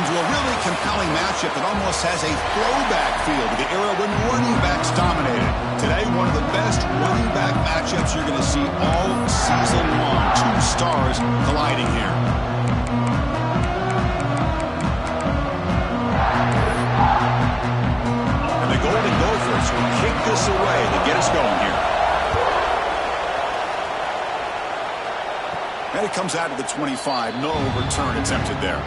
into a really compelling matchup that almost has a throwback feel to the era when running backs dominated. Today, one of the best running back matchups you're going to see all season long. Two stars colliding here. And the Golden Gophers will kick this away to get us going here. And it comes out to the 25. No return attempted there.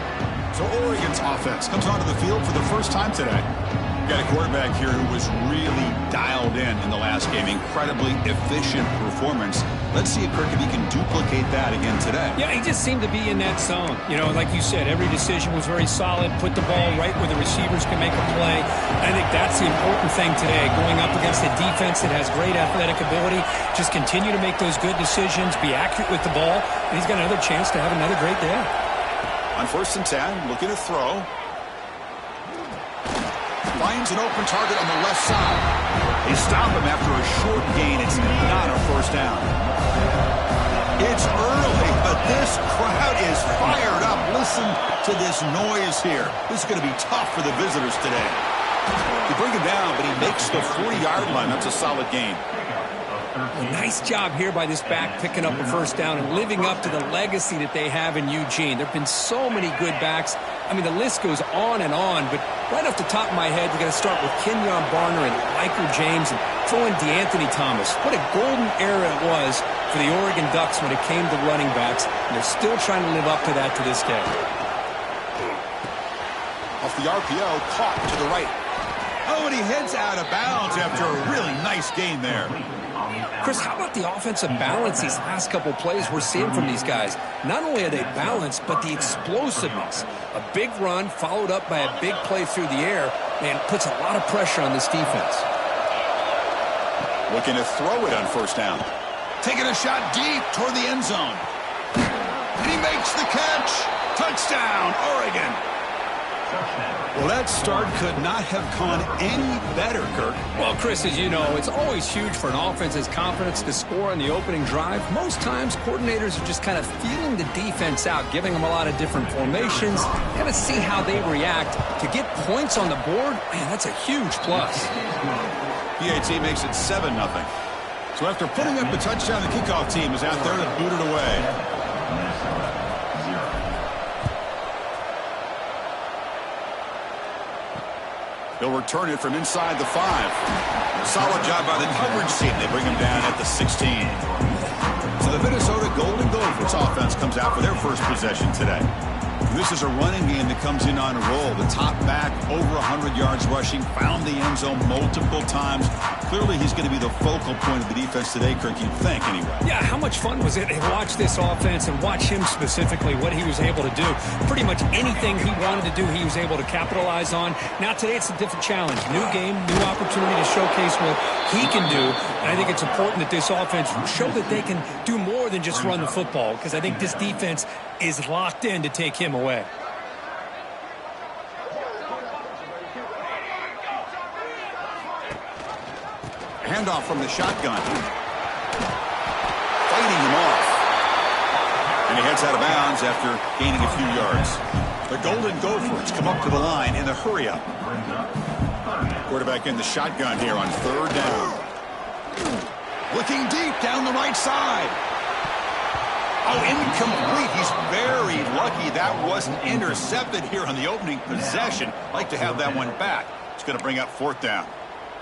So Oregon's offense comes onto the field for the first time today. Got a quarterback here who was really dialed in the last game. Incredibly efficient performance. Let's see if Kirk, if he can duplicate that again today. Yeah, he just seemed to be in that zone. You know, like you said, every decision was very solid. Put the ball right where the receivers can make a play. I think that's the important thing today. Going up against a defense that has great athletic ability. Just continue to make those good decisions. Be accurate with the ball. And he's got another chance to have another great day. On 1st and 10, looking to throw. Finds an open target on the left side. They stop him after a short gain. It's not a first down. It's early, but this crowd is fired up. Listen to this noise here. This is going to be tough for the visitors today. They bring him down, but he makes the 40-yard line. That's a solid gain. Well, nice job here by this back picking up a first down and living up to the legacy that they have in Eugene. There have been so many good backs. I mean, the list goes on and on, but right off the top of my head, we're going to start with Kenyon Barner and Michael James and throw in DeAnthony Thomas. What a golden era it was for the Oregon Ducks when it came to running backs, and they're still trying to live up to that to this day. Off the RPO, caught to the right. Oh, and he heads out of bounds after a really nice gain there. Chris, how about the offensive balance these last couple plays we're seeing from these guys? Not only are they balanced, but the explosiveness. A big run followed up by a big play through the air, and puts a lot of pressure on this defense. Looking to throw it on 1st down. Taking a shot deep toward the end zone. And he makes the catch. Touchdown, Oregon. Well, that start could not have gone any better, Kirk. Well, Chris, as you know, it's always huge for an offense's confidence to score on the opening drive. Most times, coordinators are just kind of feeling the defense out, giving them a lot of different formations, kind of see how they react. To get points on the board, man, that's a huge plus. PAT makes it 7-0. So after putting up the touchdown, the kickoff team is out there to boot it away. They'll return it from inside the 5. Solid job by the coverage team. They bring him down at the 16. So the Minnesota Golden Gophers offense comes out for their first possession today. This is a running game that comes in on a roll. The top back, over 100 yards rushing, found the end zone multiple times. Clearly, he's going to be the focal point of the defense today, Kirk, you'd think, anyway. Yeah, how much fun was it to watch this offense and watch him specifically, what he was able to do. Pretty much anything he wanted to do, he was able to capitalize on. Now, today, it's a different challenge. New game, new opportunity to showcase what he can do. And I think it's important that this offense show that they can do more than just run the football, because I think this defense is locked in to take him away. Handoff from the shotgun. Fighting him off. And he heads out of bounds after gaining a few yards. The Golden Gophers come up to the line in the hurry-up. Quarterback in the shotgun here on 3rd down. Looking deep down the right side. Oh, incomplete. He's very lucky that wasn't intercepted here on the opening possession. Like to have that one back. It's going to bring up 4th down.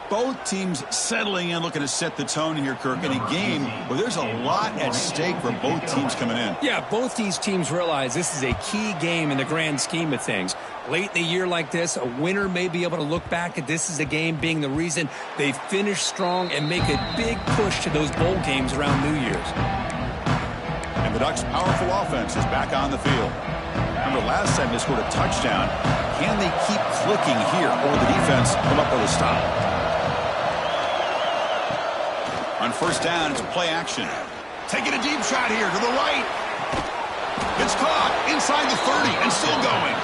Both teams settling in, looking to set the tone here, Kirk, in a game where there's a lot at stake for both teams coming in. Yeah, both these teams realize this is a key game in the grand scheme of things. Late in a year like this, a winner may be able to look back at this as a game being the reason they finish strong and make a big push to those bowl games around New Year's. And the Ducks' powerful offense is back on the field. Remember, last time they scored a touchdown. Can they keep clicking here, or will the defense come up with a stop? On 1st down, it's play action. Taking a deep shot here to the right. It's caught inside the 30 and still going.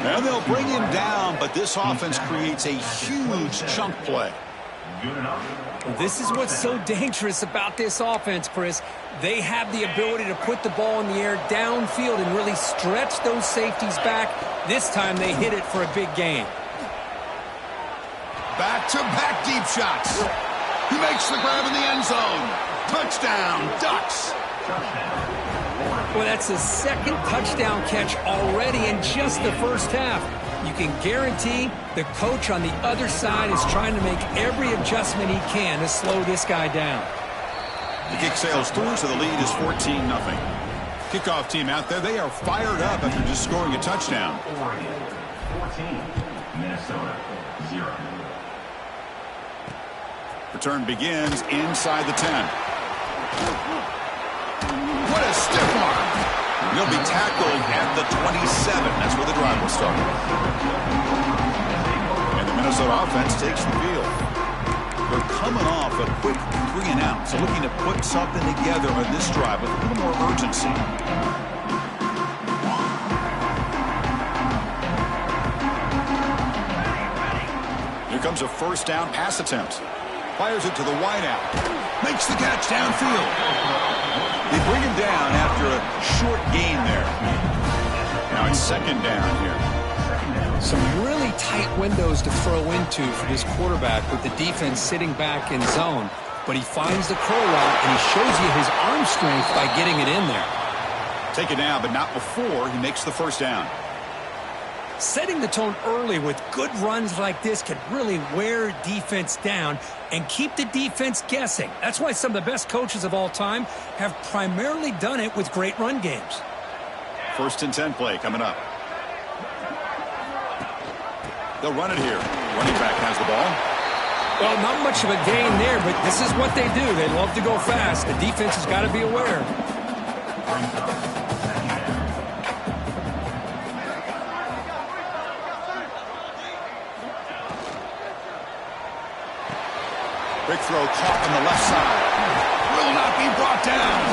And they'll bring him down, but this offense creates a huge chunk play. This is what's so dangerous about this offense, Chris. They have the ability to put the ball in the air downfield and really stretch those safeties back. This time they hit it for a big gain. Back-to-back deep shots. He makes the grab in the end zone. Touchdown, Ducks. Well, that's his second touchdown catch already in just the first half. You can guarantee the coach on the other side is trying to make every adjustment he can to slow this guy down. The kick sails through, so the lead is 14-0. Kickoff team out there, they are fired up after just scoring a touchdown. Oregon 14, Minnesota 0. Return begins inside the 10. What a stiff arm. He'll be tackled at the 27. That's where the drive will start. And the Minnesota offense takes the field. They're coming off a quick 3-and-out, so looking to put something together on this drive with a little more urgency. Here comes a first down pass attempt. Fires it to the wideout. Makes the catch downfield. They bring him down after a short gain there. Now it's second down here. Some really tight windows to throw into for this quarterback with the defense sitting back in zone. But he finds the curl route, and he shows you his arm strength by getting it in there. Take it down, but not before he makes the first down. Setting the tone early with good runs like this can really wear defense down and keep the defense guessing. That's why some of the best coaches of all time have primarily done it with great run games. 1st and 10 play coming up. They'll run it here. Running back has the ball. Well, not much of a gain there, but this is what they do. They love to go fast. The defense has got to be aware. Big throw caught on the left side. Will not be brought down.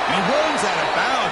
And he runs out of bounds.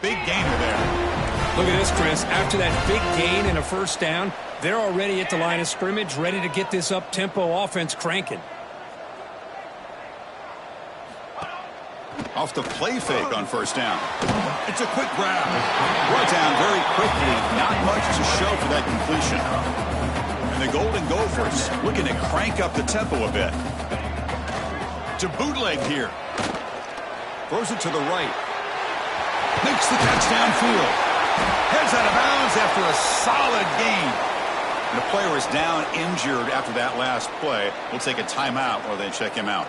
Big gainer there. Look at this, Chris. After that big gain and a first down, they're already at the line of scrimmage, ready to get this up-tempo offense cranking. Off the play fake on first down. It's a quick grab. Brought down very quickly. Not much to show for that completion. And the Golden Gophers looking to crank up the tempo a bit. To bootleg here. Throws it to the right. Makes the catch downfield. Heads out of bounds after a solid gain. And the player is down injured after that last play. We'll take a timeout while they check him out.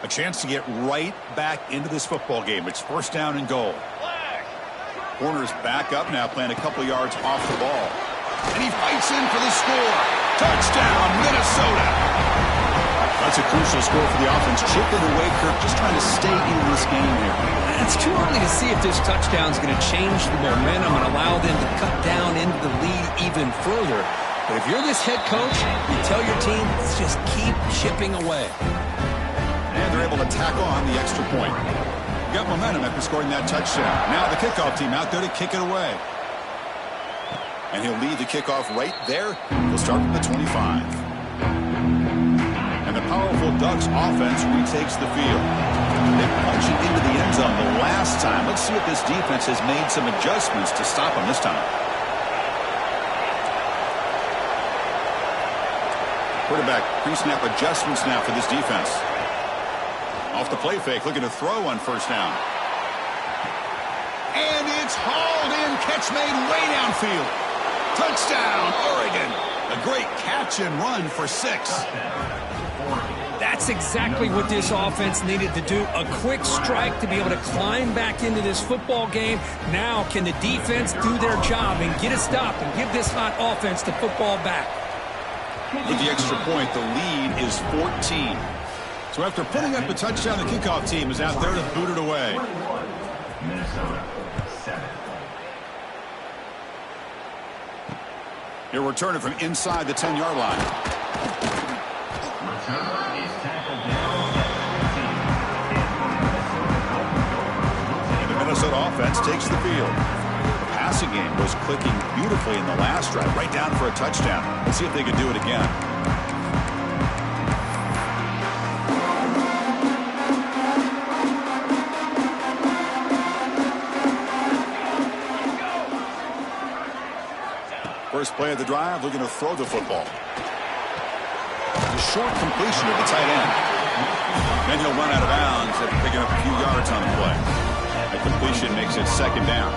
A chance to get right back into this football game. It's first down and goal. Corner's back up now, playing a couple yards off the ball. And he fights in for the score. Touchdown, Minnesota. That's a crucial score for the offense. Chipping away, Kirk, just trying to stay in this game here. It's too early to see if this touchdown is going to change the momentum and allow them to cut down into the lead even further. But if you're this head coach, you tell your team, let's just keep chipping away. And they're able to tack on the extra point. Got momentum after scoring that touchdown. Now the kickoff team out there to kick it away. And he'll lead the kickoff right there. He'll start from the 25. And the powerful Ducks offense retakes the field. They punch it into the end zone the last time. Let's see if this defense has made some adjustments to stop them this time. Quarterback pre-snap adjustments now for this defense. Off the play fake, looking to throw on first down. And it's hauled in, catch made way downfield. Touchdown, Oregon. A great catch and run for 6. That's exactly what this offense needed to do. A quick strike to be able to climb back into this football game. Now can the defense do their job and get a stop and give this hot offense the football back? With the extra point, the lead is 14. So after putting up the touchdown, the kickoff team is out there to boot it away. Minnesota 7. He'll return it from inside the 10-yard line. Returner is tackled down at 15. And the Minnesota offense takes the field. The passing game was clicking beautifully in the last drive, right down for a touchdown. Let's see if they can do it again. First play of the drive, looking to throw the football. The short completion of the tight end. Then he'll run out of bounds after picking up a few yards on the play. The completion makes it second down.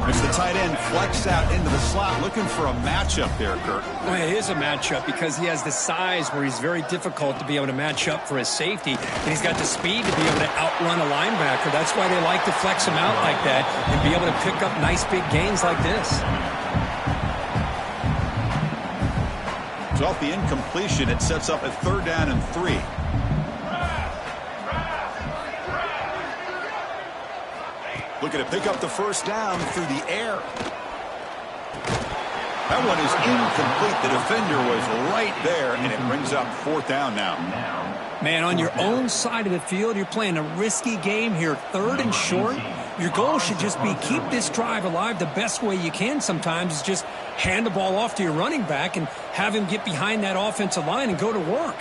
It's the tight end flexed out into the slot, looking for a matchup there, Kirk. Well, it is a matchup because he has the size where he's very difficult to be able to match up for his safety. And he's got the speed to be able to outrun a linebacker. That's why they like to flex him out like that and be able to pick up nice big gains like this. So off the incompletion, it sets up a third down and 3. Looking to pick up the first down through the air. That one is incomplete. The defender was right there, and it brings up fourth down now. Man, on your own side of the field, you're playing a risky game here. Third and short. Your goal should just be keep this drive alive the best way you can sometimes is just hand the ball off to your running back and have him get behind that offensive line and go to work.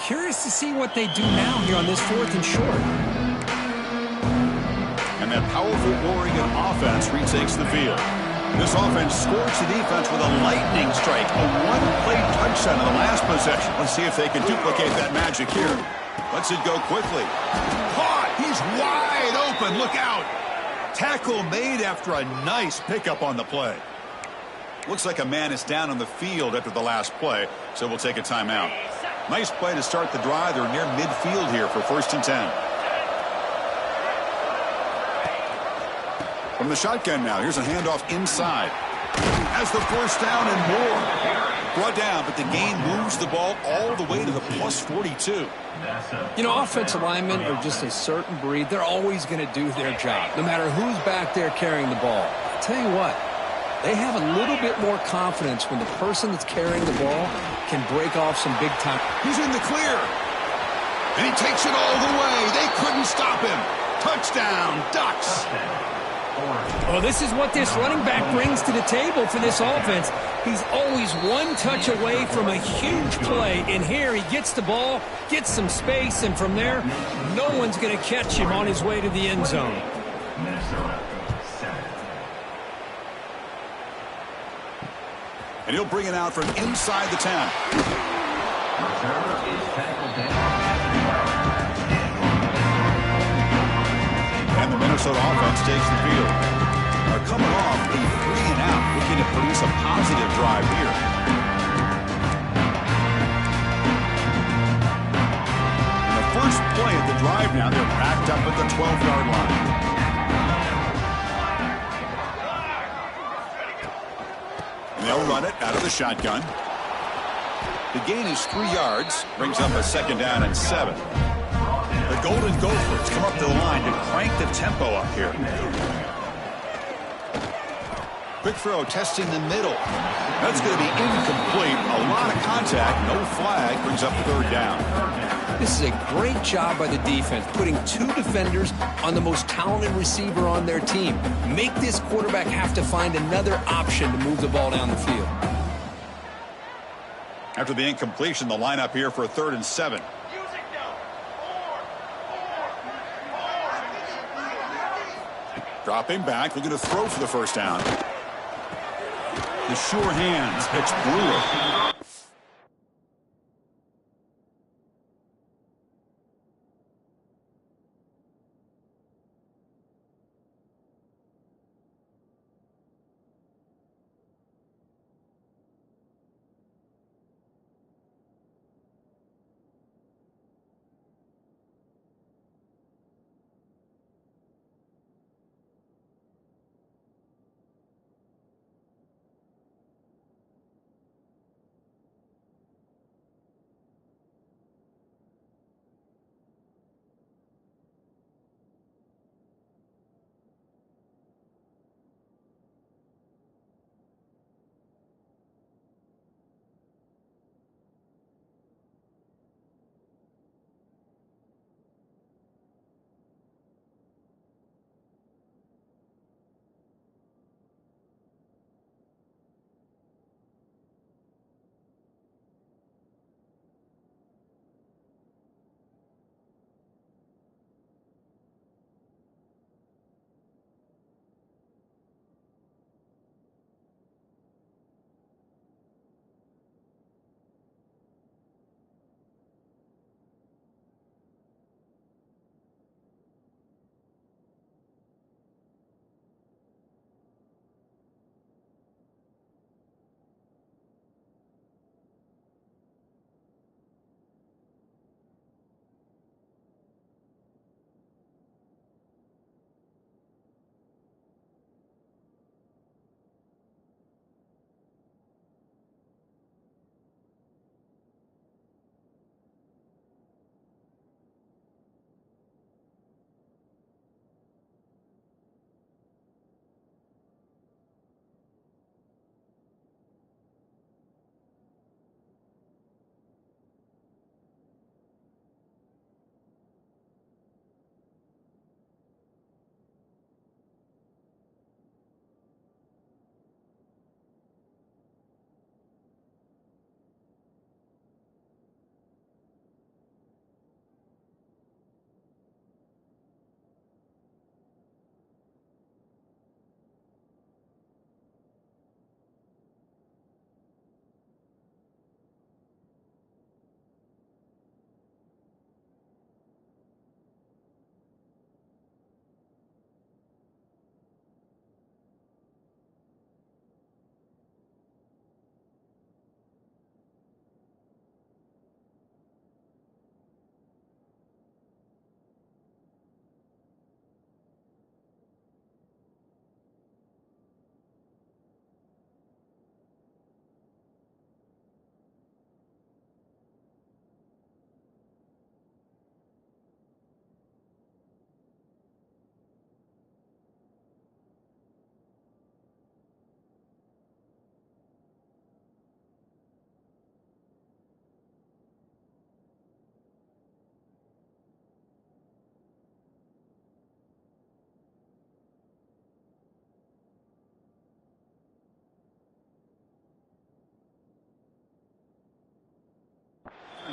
Curious to see what they do now here on this fourth and short. And that powerful Oregon offense retakes the field. This offense scores the defense with a lightning strike, a one-play touchdown in the last possession. Let's see if they can duplicate that magic here. Lets it go quickly. Caught! He's wide open. Look out! Tackle made after a nice pickup on the play. Looks like a man is down on the field after the last play, so we'll take a timeout. Nice play to start the drive. They're near midfield here for 1st and 10. From the shotgun now, here's a handoff inside. Has the first down and more. Brought down, but the gain moves the ball all the way to the plus 42. You know, offensive linemen are just a certain breed. They're always going to do their job, no matter who's back there carrying the ball. I'll tell you what, They have a little bit more confidence when the person that's carrying the ball can break off some big time. He's in the clear. And he takes it all the way. They couldn't stop him. Touchdown, Ducks. Well, this is what this running back brings to the table for this offense. He's always one touch away from a huge play. And here he gets the ball, gets some space, and from there, no one's going to catch him on his way to the end zone. Minnesota 7. And he'll bring it out from inside the 10. Reserve is tackled down at the yard. And the Minnesota offense takes the field. Are coming off a 3-and-out, looking to produce a positive drive here. And the first play of the drive now, they're backed up at the 12-yard line. And they'll run it out of the shotgun. The gain is 3 yards, brings up a 2nd down and 7. The Golden Gophers come up to the line to crank the tempo up here. Quick throw testing the middle. That's going to be incomplete. A lot of contact. No flag. Brings up 3rd down. This is a great job by the defense, putting 2 defenders on the most talented receiver on their team. Make this quarterback have to find another option to move the ball down the field. After the incompletion, the lineup here for a 3rd and 7. Dropping back, looking to throw for the 1st down. The sure hands. It's Brewer.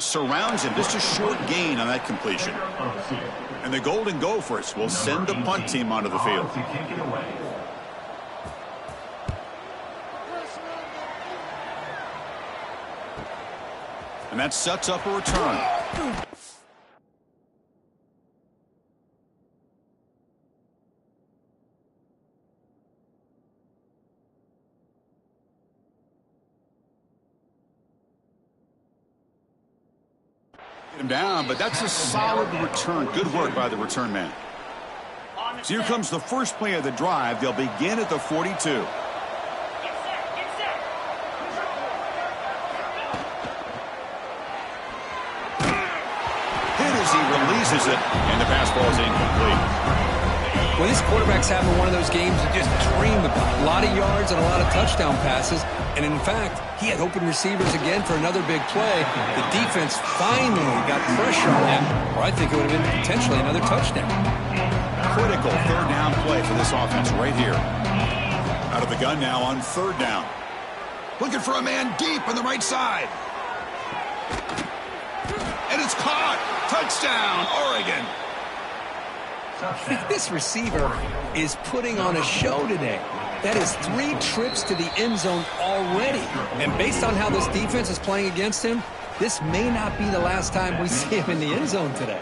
surrounds him. Just a short gain on that completion. And the Golden Gophers will send the punt team onto the field. And that sets up a return. Him down, but that's a solid return. Good work by the return man. So here comes the first play of the drive. They'll begin at the 42. Hit as he releases it, and the pass ball is incomplete. Well, this quarterback's having one of those games you just dream about. A lot of yards and a lot of touchdown passes. And in fact, he had open receivers again for another big play. The defense finally got pressure on him, or I think it would have been potentially another touchdown. Critical third down play for this offense right here. Out of the gun now on third down. Looking for a man deep on the right side. And it's caught. Touchdown, Oregon. This receiver is putting on a show today. That is 3 trips to the end zone already. And based on how this defense is playing against him, this may not be the last time we see him in the end zone today.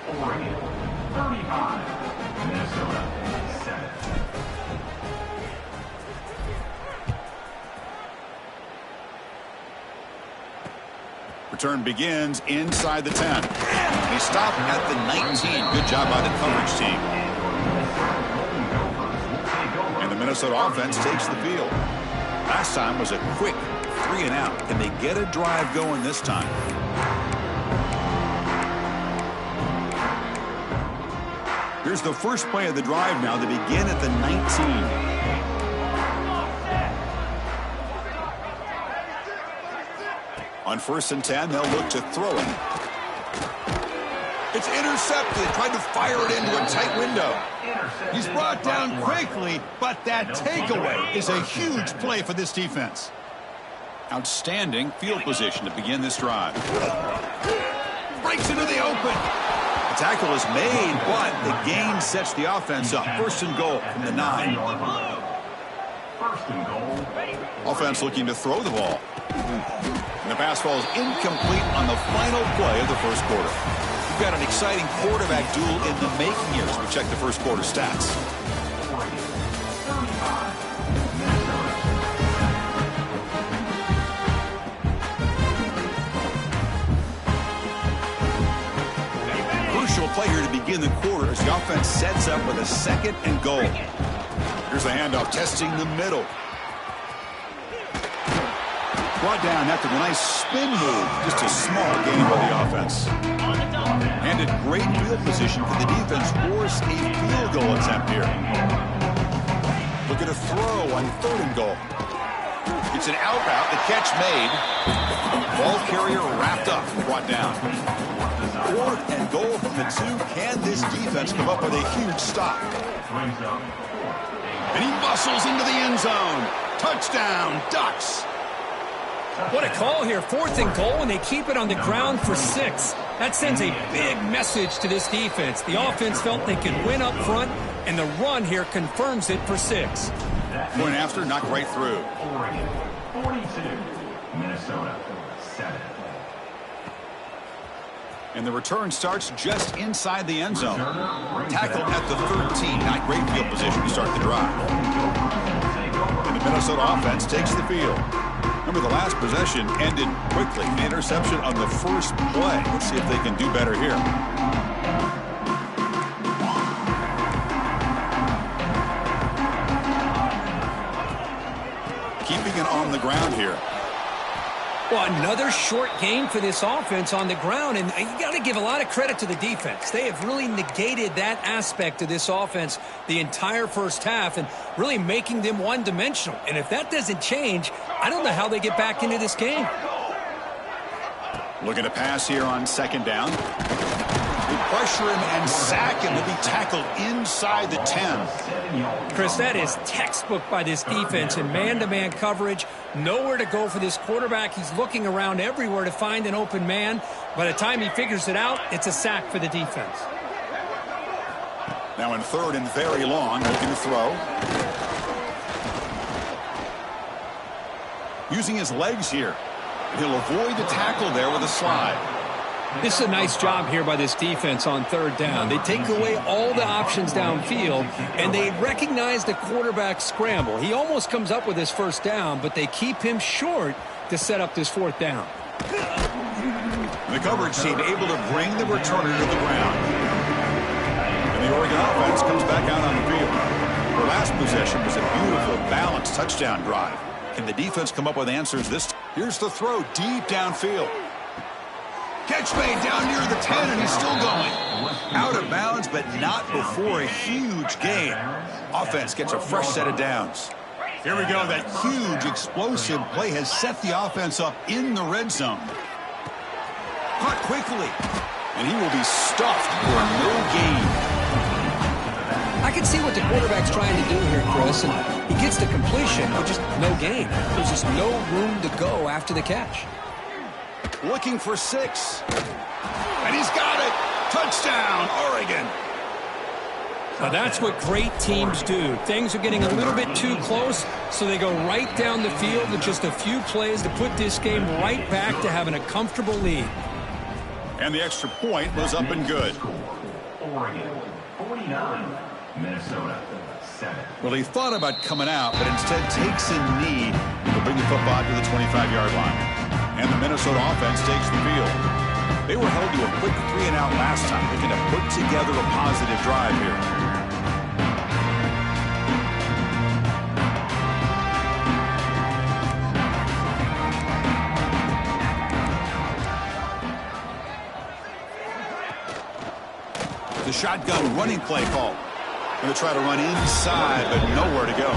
Return begins inside the 10. He stopped at the 19. Good job by the coverage team. And the Minnesota offense takes the field. Last time was a quick 3 and out. Can they get a drive going this time? Here's the first play of the drive now. They begin at the 19. On 1st and 10, they'll look to throw it. It's intercepted. Tried to fire it into a tight window. He's brought down quickly, but that takeaway is a huge play for this defense. Outstanding field position to begin this drive. Breaks into the open. The tackle is made, but the gain sets the offense up. 1st and goal from the 9. Offense looking to throw the ball. And the pass ball is incomplete on the final play of the first quarter. We've got an exciting quarterback duel in the making here as we check the first quarter stats. Crucial play here to begin the quarter as the offense sets up with a 2nd and goal. Here's the handoff, testing the middle. Brought down after the nice spin move. Just a small gain by the offense. Handed great field position for the defense. Force a field goal attempt here. Looking to throw on 3rd and goal. It's an out route. The catch made. Ball carrier wrapped up and brought down. 4th and goal from the 2. Can this defense come up with a huge stop? And he muscles into the end zone. Touchdown, Ducks. What a call here. 4th and goal, and they keep it on the ground for 6. That sends a big message to this defense. The offense felt they could win up front, and the run here confirms it for 6. Point after, knocked right through. 42, Minnesota 7. And the return starts just inside the end zone. Tackle at the 13. Not great field position to start the drive. And the Minnesota offense takes the field. Remember, the last possession ended quickly. An interception on the first play. Let's see if they can do better here. Keeping it on the ground here. Well, another short gain for this offense on the ground, and you got to give a lot of credit to the defense. They have really negated that aspect of this offense the entire first half and really making them one-dimensional. And if that doesn't change, I don't know how they get back into this game. Looking to pass here on 2nd down. Good pressure him and sack him to be tackled inside the 10. Chris, that is textbook by this defense in man-to-man coverage. Nowhere to go for this quarterback. He's looking around everywhere to find an open man. By the time he figures it out, it's a sack for the defense. Now in third and very long, looking to throw. Using his legs here. He'll avoid the tackle there with a slide. This is a nice job here by this defense on third down. They take away all the options downfield, and they recognize the quarterback scramble. He almost comes up with his first down, but they keep him short to set up this fourth down. The coverage team able to bring the returner to the ground. And the Oregon offense comes back out on the field. The last possession was a beautiful, balanced touchdown drive. Can the defense come up with answers this time? Here's the throw deep downfield. Catch made down near the 10, and he's still going. Out of bounds, but not before a huge gain. Offense gets a fresh set of downs. Here we go. That huge, explosive play has set the offense up in the red zone. Caught quickly, and he will be stuffed for no gain. I can see what the quarterback's trying to do here, Chris, and he gets the completion, but just no gain. There's just no room to go after the catch. Looking for 6. And he's got it. Touchdown, Oregon. Now that's what great teams do. Things are getting a little bit too close, so they go right down the field with just a few plays to put this game right back to having a comfortable lead. And the extra point was up and good. Oregon 49, Minnesota 7. Well, he thought about coming out, but instead takes a knee to bring the football to the 25-yard line. And the Minnesota offense takes the field. They were held to a quick 3-and-out last time, looking to put together a positive drive here. The shotgun running play call. Going to try to run inside, but nowhere to go.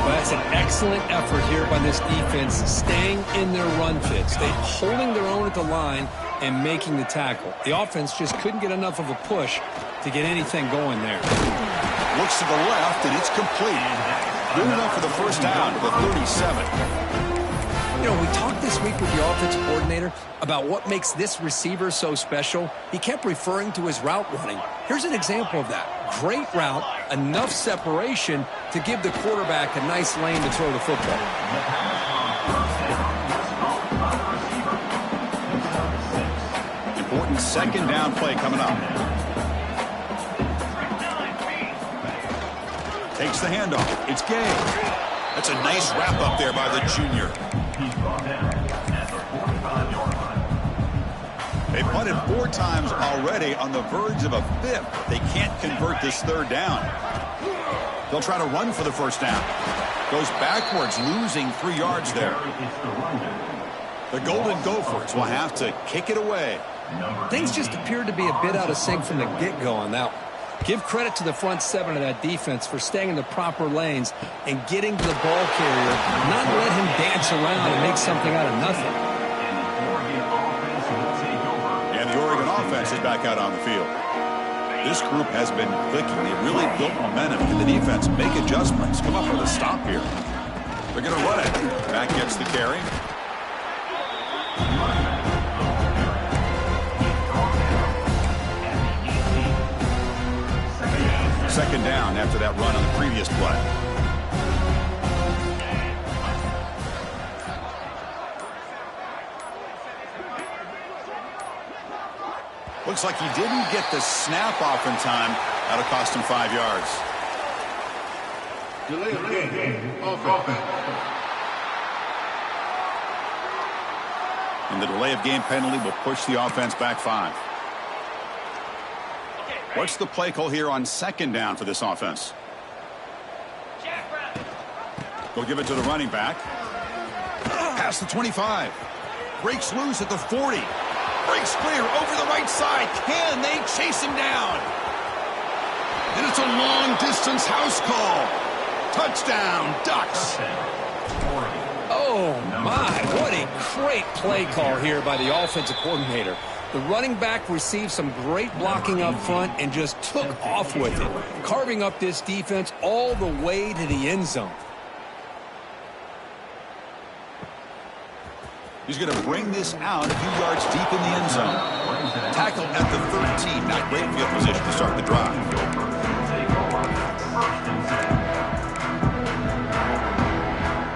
Well, that's an excellent effort here by this defense, staying in their run fits. They're holding their own at the line and making the tackle. The offense just couldn't get enough of a push to get anything going there. Looks to the left, and it's complete. Good enough for the first down to the 37. You know, we talked this week with the offensive coordinator about what makes this receiver so special. He kept referring to his route running. Here's an example of that. Great route, enough separation to give the quarterback a nice lane to throw the football. Important second down play coming up. Takes the handoff. It's Gay. That's a nice wrap up there by the junior. He's brought down at the 45-yard line. They punted 4 times already, on the verge of a 5th. They can't convert this third down. They'll try to run for the first down. Goes backwards, losing 3 yards there. The Golden Gophers will have to kick it away. Things just appeared to be a bit out of sync from the get-go on that one. Give credit to the front 7 of that defense for staying in the proper lanes and getting to the ball carrier, not let him dance around and make something out of nothing. And the Oregon offense is back out on the field. This group has been clicking. They really built momentum. Can the defense make adjustments? Come up with a stop here. They're going to run it. Back gets the carry. Second down after that run on the previous play. Looks like he didn't get the snap off in time. That'll cost him 5 yards. Delay of game. Offense. And the delay of game penalty will push the offense back 5. What's the play call here on second down for this offense? They'll give it to the running back. Past the 25. Breaks loose at the 40. Breaks clear over the right side. Can they chase him down? And it's a long-distance house call. Touchdown, Ducks. Oh, my. What a great play call here by the offensive coordinator. The running back received some great blocking up front and just took off with it, carving up this defense all the way to the end zone. He's going to bring this out a few yards deep in the end zone. Tackle at the 13. Not great field position to start the drive.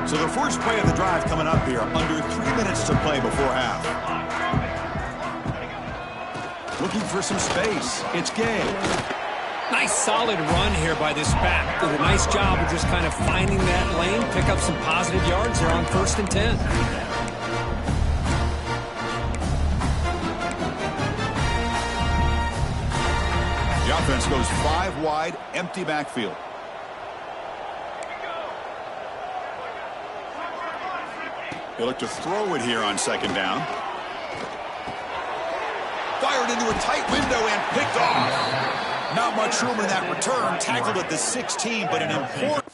So the first play of the drive coming up here. Under 3 minutes to play before half. Looking for some space. It's Gay. Nice solid run here by this back. Did a nice job of just kind of finding that lane, pick up some positive yards there on 1st and 10. The offense goes 5 wide, empty backfield. They look to throw it here on 2nd down. Fired into a tight window and picked off. Not much room in that return. Tackled at the 16, but an important...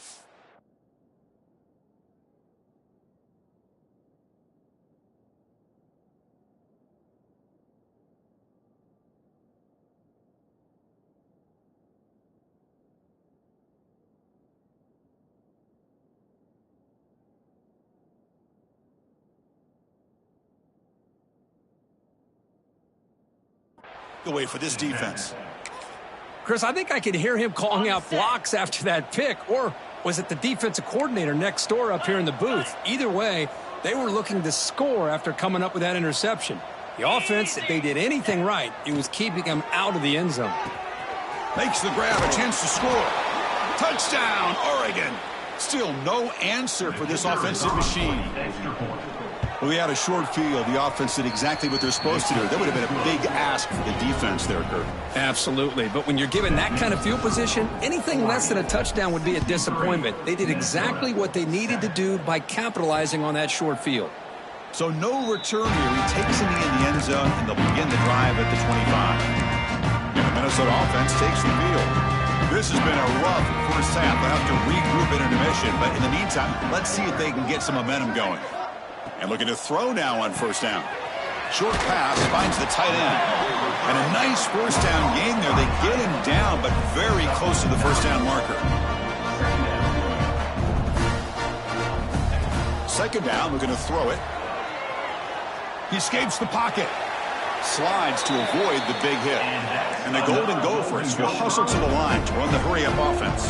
away for this defense. Chris, I think I could hear him calling out blocks after that pick, or was it the defensive coordinator next door up here in the booth? Either way, they were looking to score after coming up with that interception. The offense, if they did anything right, it was keeping them out of the end zone. Makes the grab, a chance to score. Touchdown, Oregon. Still no answer for this offensive machine. Well, we had a short field. The offense did exactly what they're supposed to do. That would have been a big ask for the defense there, Kurt. Absolutely. But when you're given that kind of field position, anything less than a touchdown would be a disappointment. They did exactly what they needed to do by capitalizing on that short field. So no return here. He takes it in the end zone, and they'll begin the drive at the 25. And the Minnesota offense takes the field. This has been a rough first half. They'll have to regroup at intermission. But in the meantime, let's see if they can get some momentum going. And looking to throw now on 1st down. Short pass finds the tight end. And a nice 1st down gain there. They get him down, but very close to the 1st down marker. 2nd down, looking to throw it. He escapes the pocket. Slides to avoid the big hit. And the Golden Gophers will hustle to the line to run the hurry-up offense.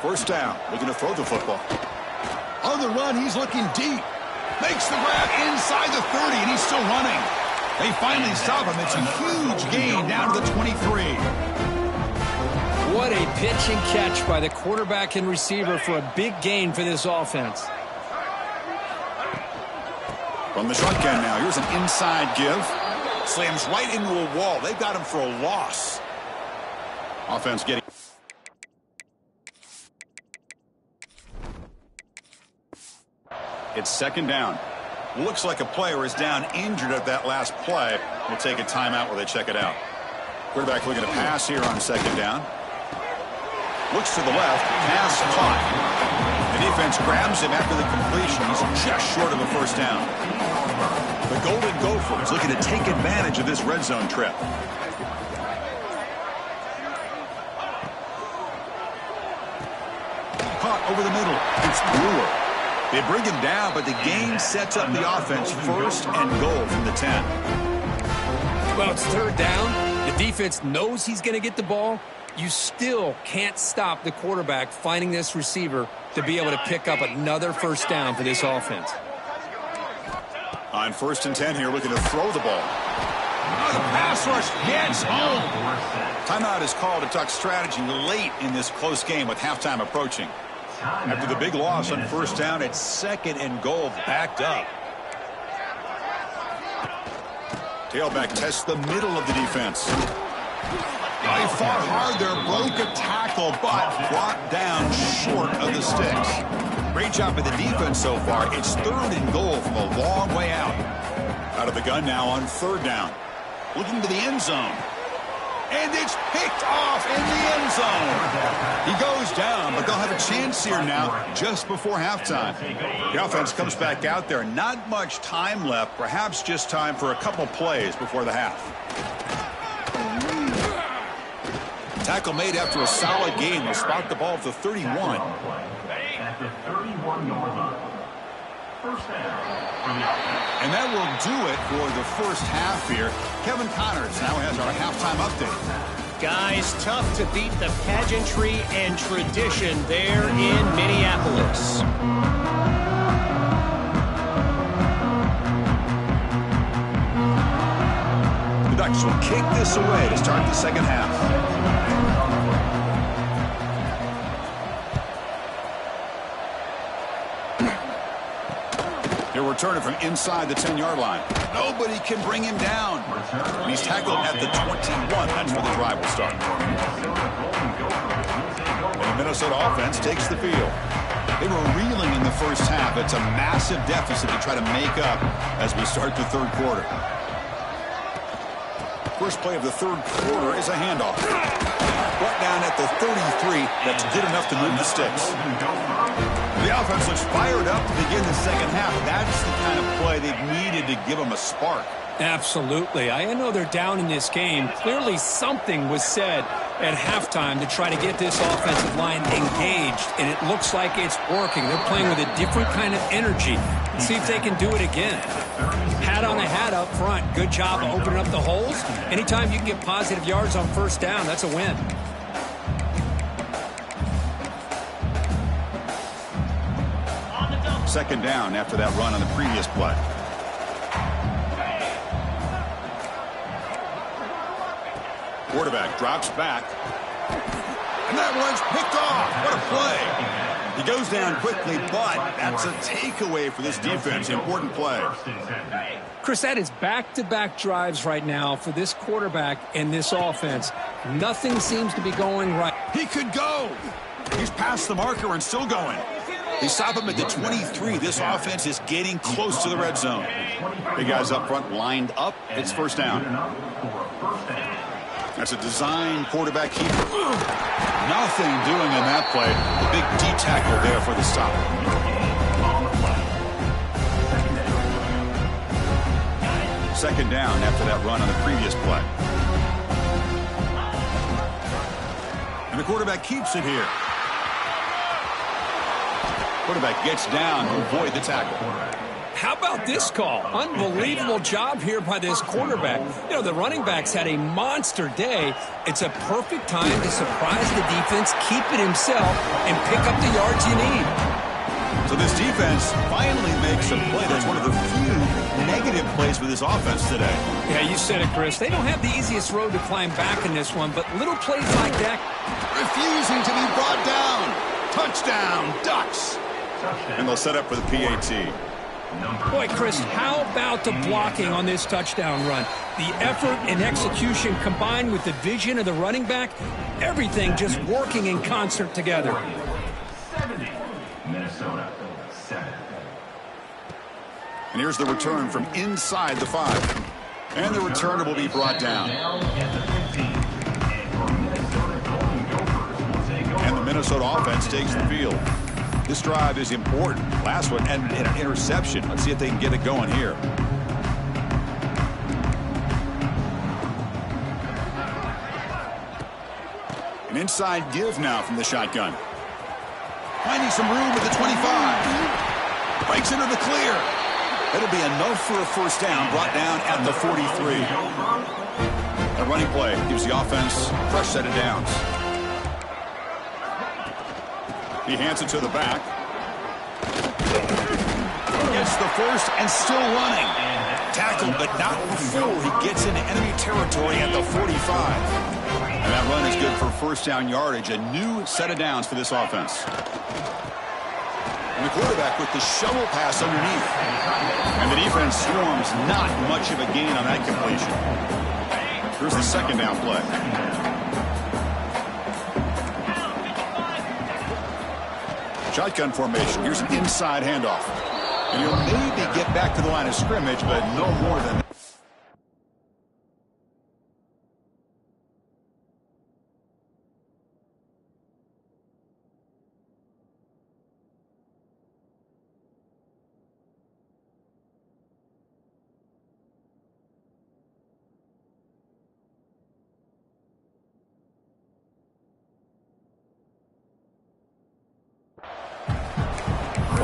1st down, looking to throw the football. On the run, he's looking deep. Makes the grab inside the 30, and he's still running. They finally stop him. It's a huge gain down to the 23. What a pitch and catch by the quarterback and receiver for a big gain for this offense. From the shotgun now, here's an inside give. Slams right into a wall. They've got him for a loss. Offense getting... It's 2nd down. Looks like a player is down injured at that last play. We'll take a timeout while they check it out. Quarterback looking to pass here on 2nd down. Looks to the left. Pass caught. The defense grabs him after the completion. He's just short of a 1st down. The Golden Gophers looking to take advantage of this red zone trip. Caught over the middle. It's Brewer. They bring him down, but the gain sets up the offense 1st and goal from the 10. Well, it's 3rd down. The defense knows he's going to get the ball. You still can't stop the quarterback finding this receiver to be able to pick up another 1st down for this offense. On 1st and 10 here, looking to throw the ball. Oh, the pass rush gets home. Timeout is called to talk strategy late in this close game with halftime approaching. After the big loss on 1st down, it's 2nd and goal, backed up. Tailback tests the middle of the defense. They fought hard there, broke a tackle, but brought down short of the sticks. Great job by the defense so far. It's 3rd and goal from a long way out. Out of the gun now on 3rd down. Looking to the end zone. And it's picked off in the end zone. He goes down, but they'll have a chance here now just before halftime. The offense comes back out there. Not much time left, perhaps just time for a couple plays before the half. Tackle made after a solid game. They'll spot the ball at the 31. At the 31-yard line. First down for the offense. And that will do it for the first half here. Kevin Connors now has our halftime update. Guys, tough to beat the pageantry and tradition there in Minneapolis. The Ducks will kick this away to start the second half. He'll return it from inside the 10-yard line. Nobody can bring him down. And he's tackled at the 21. That's where the drive will start. And the Minnesota offense takes the field. They were reeling in the first half. It's a massive deficit to try to make up as we start the third quarter. First play of the third quarter is a handoff. Brought down at the 33. That's good enough to move the sticks. The offense looks fired up to begin the second half. That's the kind of play they've needed to give them a spark. Absolutely. I know they're down in this game. Clearly something was said at halftime to try to get this offensive line engaged, and it looks like it's working. They're playing with a different kind of energy. Let's see if they can do it again. Hat on a hat up front. Good job of opening up the holes. Anytime you can get positive yards on first down, that's a win. Second down after that run on the previous play. Quarterback drops back. And that one's picked off. What a play. He goes down quickly, but that's a takeaway for this defense. Important play. Chris, that is back-to-back drives right now for this quarterback and this offense. Nothing seems to be going right. He could go. He's past the marker and still going. They stop him at the 23. This offense is getting close to the red zone. Big guys up front lined up. It's first down. That's a design quarterback keeper. Nothing doing in that play. The big D tackle there for the stop. Second down after that run on the previous play. And the quarterback keeps it here. Quarterback gets down to avoid the tackle. How about this call? Unbelievable job here by this quarterback. You know, the running backs had a monster day. It's a perfect time to surprise the defense, keep it himself, and pick up the yards you need. So this defense finally makes a play. That's one of the few negative plays for this offense today. Yeah, you said it, Chris. They don't have the easiest road to climb back in this one, but little plays like that. Refusing to be brought down. Touchdown, Ducks. And they'll set up for the PAT. Boy, Chris, how about the blocking on this touchdown run? The effort and execution combined with the vision of the running back, everything just working in concert together. 70. Minnesota 7. And here's the return from inside the 5. And the returner will be brought down. And the Minnesota offense takes the field. This drive is important. Last one, and an interception. Let's see if they can get it going here. An inside give now from the shotgun. Finding some room at the 25. Breaks into the clear. It'll be enough for a first down, brought down at the 43. A running play gives the offense a fresh set of downs. He hands it to the back. Gets the first and still running. Tackled, but not before he gets into enemy territory at the 45. And that run is good for first down yardage. A new set of downs for this offense. And the quarterback with the shovel pass underneath. And the defense swarms not much of a gain on that completion. Here's the second down play. Shotgun formation. Here's an inside handoff. And he'll maybe get back to the line of scrimmage, but no more than that.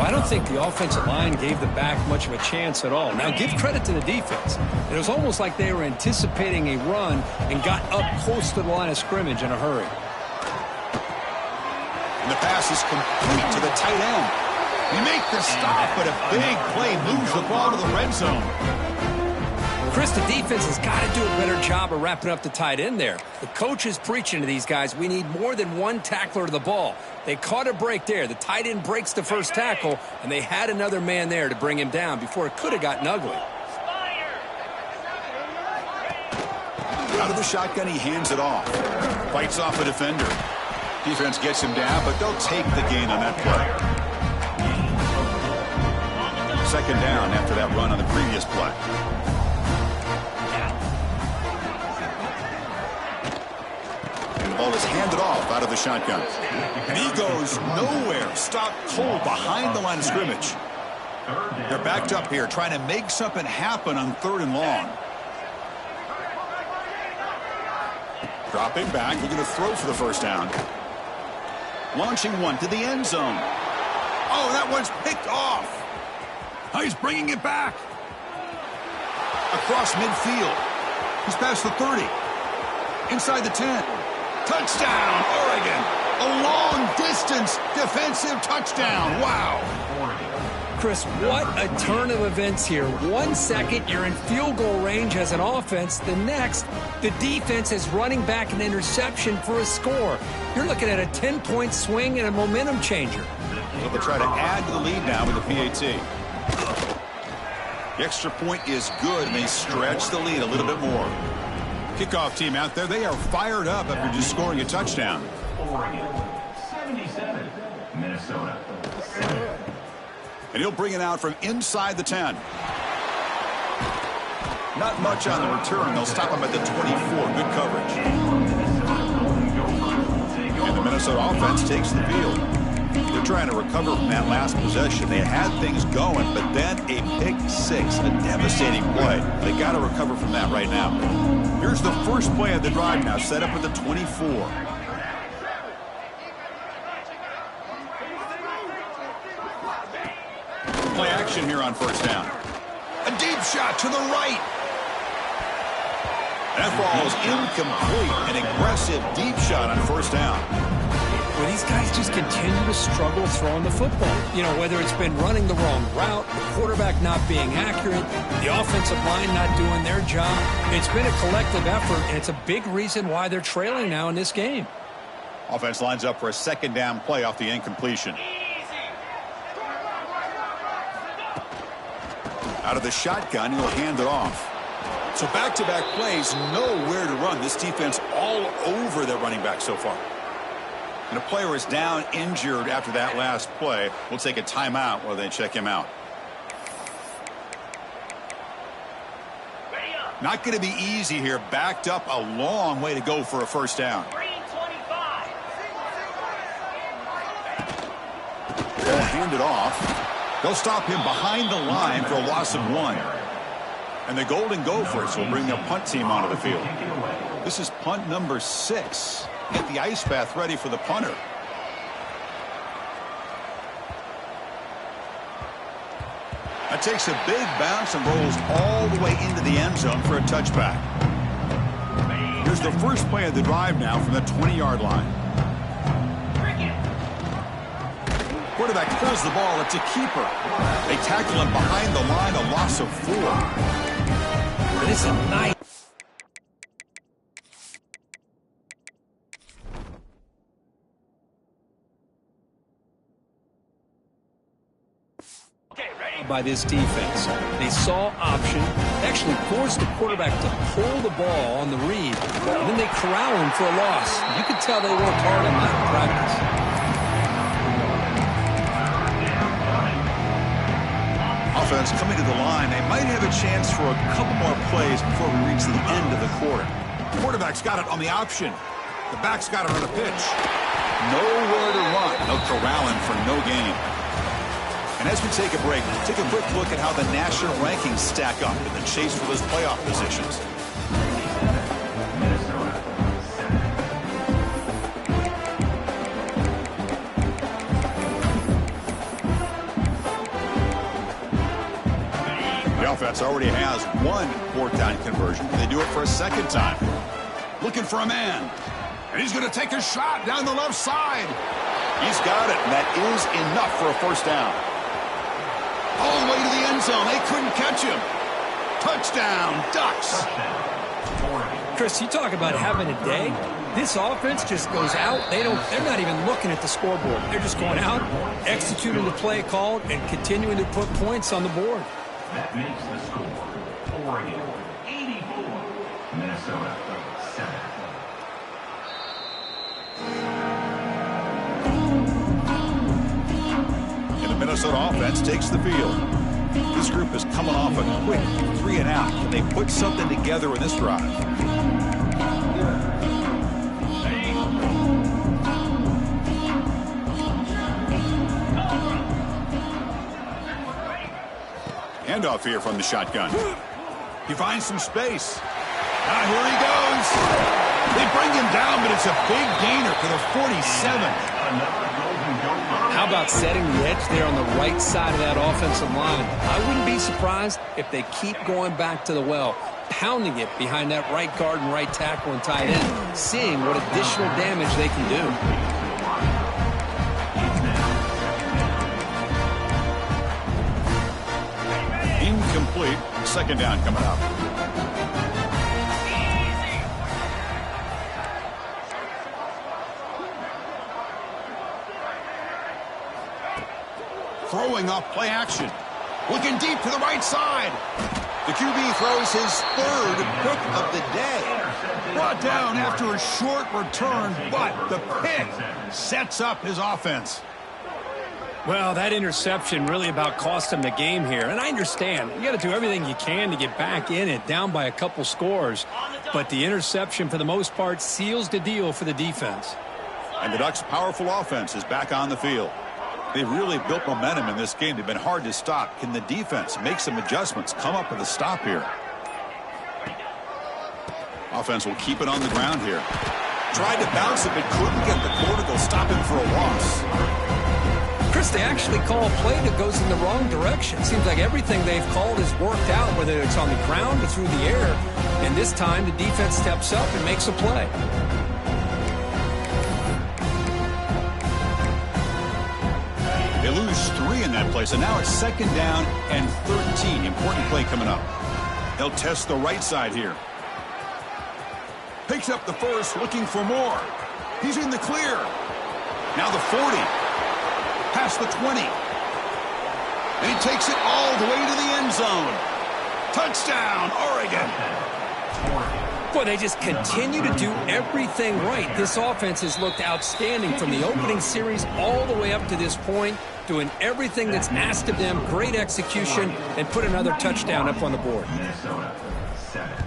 I don't think the offensive line gave the back much of a chance at all. Now, give credit to the defense. It was almost like they were anticipating a run and got up close to the line of scrimmage in a hurry. And the pass is complete to the tight end. He make the stop, but a big play moves the ball to the red zone. Chris, the defense has got to do a better job of wrapping up the tight end there. The coach is preaching to these guys, we need more than one tackler to the ball. They caught a break there. The tight end breaks the first tackle, and they had another man there to bring him down before it could have gotten ugly. Out of the shotgun, he hands it off. Fights off a defender. Defense gets him down, but they'll take the gain on that play. Second down after that run on the previous play. Ball is handed off out of the shotgun. And he goes nowhere. Stopped cold behind the line of scrimmage. They're backed up here trying to make something happen on 3rd and long. Dropping back, looking to throw for the first down. Launching one to the end zone. Oh, that one's picked off. Oh, he's bringing it back. Across midfield. He's past the 30. Inside the 10. Touchdown, Oregon. A long-distance defensive touchdown. Wow. Chris, what a turn of events here. 1 second, you're in field goal range as an offense. The next, the defense is running back an interception for a score. You're looking at a 10-point swing and a momentum changer. So they'll try to add to the lead now with the PAT. The extra point is good, and they stretch the lead a little bit more. Kickoff team out there, they are fired up after just scoring a touchdown. Oregon, 77. Minnesota, 7. And he'll bring it out from inside the 10. Not much on the return. They'll stop him at the 24. Good coverage. And the Minnesota offense takes the field. They're trying to recover from that last possession. They had things going, but then a pick six, a devastating play. They got to recover from that right now. Here's the first play of the drive now, set up at the 24. Play action here on first down. A deep shot to the right. That ball is incomplete. An aggressive deep shot on first down. Well, these guys just continue to struggle throwing the football. You know, whether it's been running the wrong route, the quarterback not being accurate, the offensive line not doing their job. It's been a collective effort, and it's a big reason why they're trailing now in this game. Offense lines up for a second down play off the incompletion. Out of the shotgun, he'll hand it off. So back-to-back plays, nowhere to run. This defense all over their running back so far. And a player is down injured after that last play. We'll take a timeout while they check him out. Not going to be easy here. Backed up a long way to go for a first down. They'll hand it off. They'll stop him behind the line for a loss of 1. And the Golden Gophers will bring the punt team onto the field. This is punt number 6. Get the ice bath ready for the punter. That takes a big bounce and rolls all the way into the end zone for a touchback. Here's the first play of the drive now from the 20-yard line. Quarterback pulls the ball. It's a keeper. They tackle him behind the line, a loss of 4. This is a nice. By this defense. They saw option, actually forced the quarterback to pull the ball on the read, and then they corral him for a loss. You could tell they worked hard on that in practice. Offense coming to the line. They might have a chance for a couple more plays before we reach the end of the quarter. The quarterback's got it on the option. The back's got it on the pitch. Nowhere to run. They'll corral him for no gain. And as we take a break, take a quick look at how the national rankings stack up in the chase for those playoff positions. defense already has one fourth-down conversion. They do it for a second time. Looking for a man. And he's going to take a shot down the left side. He's got it, and that is enough for a first down. All the way to the end zone. They couldn't catch him. Touchdown, Ducks. Chris, you talk about having a day. This offense just goes out. They're not even looking at the scoreboard. They're just going out, executing the play called, and continuing to put points on the board. That makes the score Oregon 84, Minnesota 7. And the Minnesota offense takes the field. This group is coming off a quick 3-and-out. Can they put something together in this drive? Handoff here from the shotgun. He finds some space. Now here he goes. They bring him down, but it's a big gainer to the 47. How about setting the edge there on the right side of that offensive line? I wouldn't be surprised if they keep going back to the well, pounding it behind that right guard and right tackle and tight end, seeing what additional damage they can do. Incomplete. Second down coming up. Throwing off play action. Looking deep to the right side. The QB throws his third pick of the day. Brought down after a short return, but the pick sets up his offense. Well, that interception really about cost him the game here. And I understand. You got to do everything you can to get back in it, down by a couple scores. But the interception, for the most part, seals the deal for the defense. And the Ducks' powerful offense is back on the field. They've really built momentum in this game. They've been hard to stop. Can the defense make some adjustments, come up with a stop here? Offense will keep it on the ground here. Tried to bounce it, but couldn't get the quarter. They'll stop him for a loss. Chris, they actually call a play that goes in the wrong direction. Seems like everything they've called has worked out, whether it's on the ground or through the air. And this time, the defense steps up and makes a play. They lose 3 in that play, so now it's second down and 13. Important play coming up. They'll test the right side here. Picks up the first, looking for more. He's in the clear. Now the 40. Past the 20. And he takes it all the way to the end zone. Touchdown, Oregon. Boy, they just continue to do everything right. This offense has looked outstanding from the opening series all the way up to this point, doing everything that's asked of them, great execution, and put another touchdown up on the board. Minnesota 7.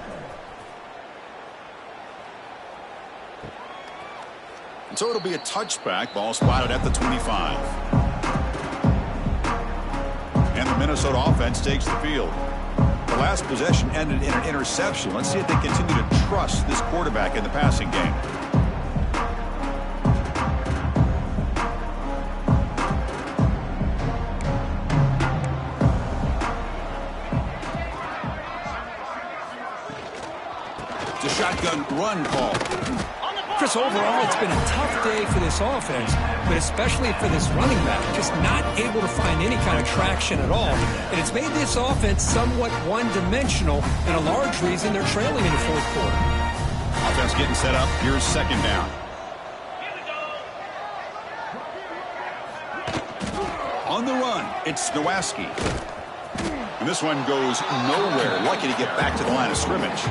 And so it'll be a touchback. Ball spotted at the 25. And the Minnesota offense takes the field. The last possession ended in an interception. Let's see if they continue to trust this quarterback in the passing game. It's a shotgun run call. Chris, overall, it's been a tough day for this offense, but especially for this running back, just not able to find any kind of traction at all. And it's made this offense somewhat one-dimensional, and a large reason they're trailing in the fourth quarter. Offense getting set up. Here's second down. On the run, it's Nowaski. And this one goes nowhere. Lucky to get back to the line of scrimmage.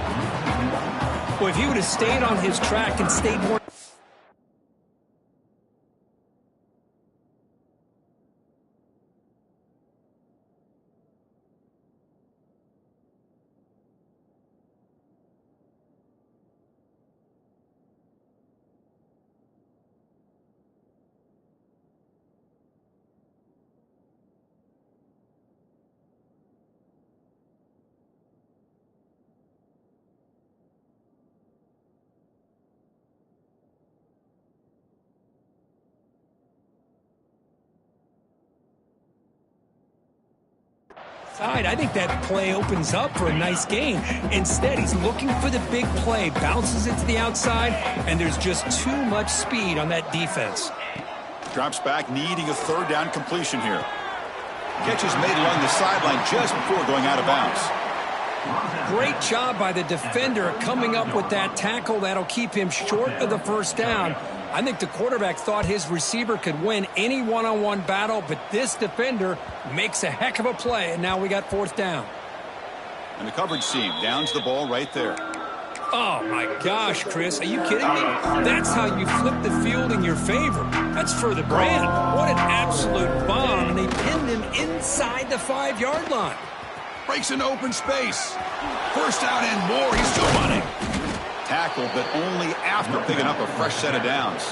Well, if he would have stayed on his track and stayed more... outside, I think that play opens up for a nice gain. Instead, he's looking for the big play, bounces it to the outside, and there's just too much speed on that defense. Drops back, needing a third down completion here. Catch is made along the sideline just before going out of bounds. Great job by the defender coming up with that tackle that'll keep him short of the first down. I think the quarterback thought his receiver could win any one-on-one battle, but this defender makes a heck of a play, and now we got fourth down. And the coverage team downs the ball right there. Oh, my gosh, Chris. Are you kidding me? That's how you flip the field in your favor. That's for the brand. What an absolute bomb, and they pinned him inside the 5-yard line. Breaks into open space. First down and more. He's still running. Tackle, but only after picking up a fresh set of downs.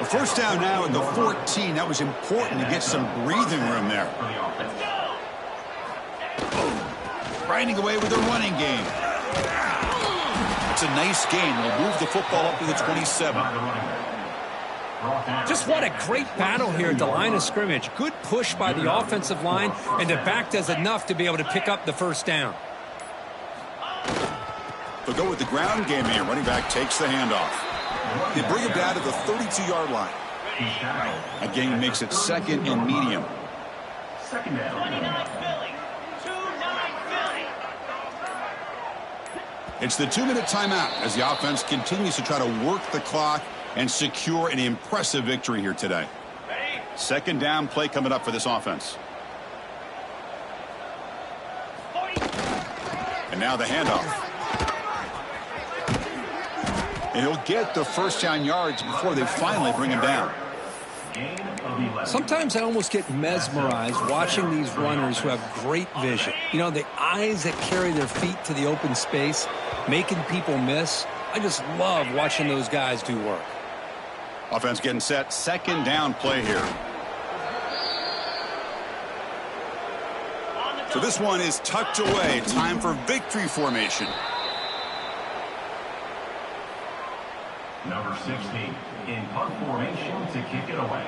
A first down now at the 14. That was important to get some breathing room there. Grinding away with a running game. It's a nice gain. We'll move the football up to the 27. Just what a great battle here at the line of scrimmage. Good push by the offensive line, and the back does enough to be able to pick up the first down. They'll go with the ground game here. Running back takes the handoff. They bring him down to the 32-yard line. Again, makes it second and medium. Second down. It's the 2-minute timeout as the offense continues to try to work the clock and secure an impressive victory here today. Second down play coming up for this offense. And now the handoff. And he'll get the first down yards before they finally bring him down. Sometimes I almost get mesmerized watching these runners who have great vision. You know, the eyes that carry their feet to the open space, making people miss. I just love watching those guys do work. Offense getting set. Second down play here. So this one is tucked away. Time for victory formation. Number 16 in punt formation to kick it away.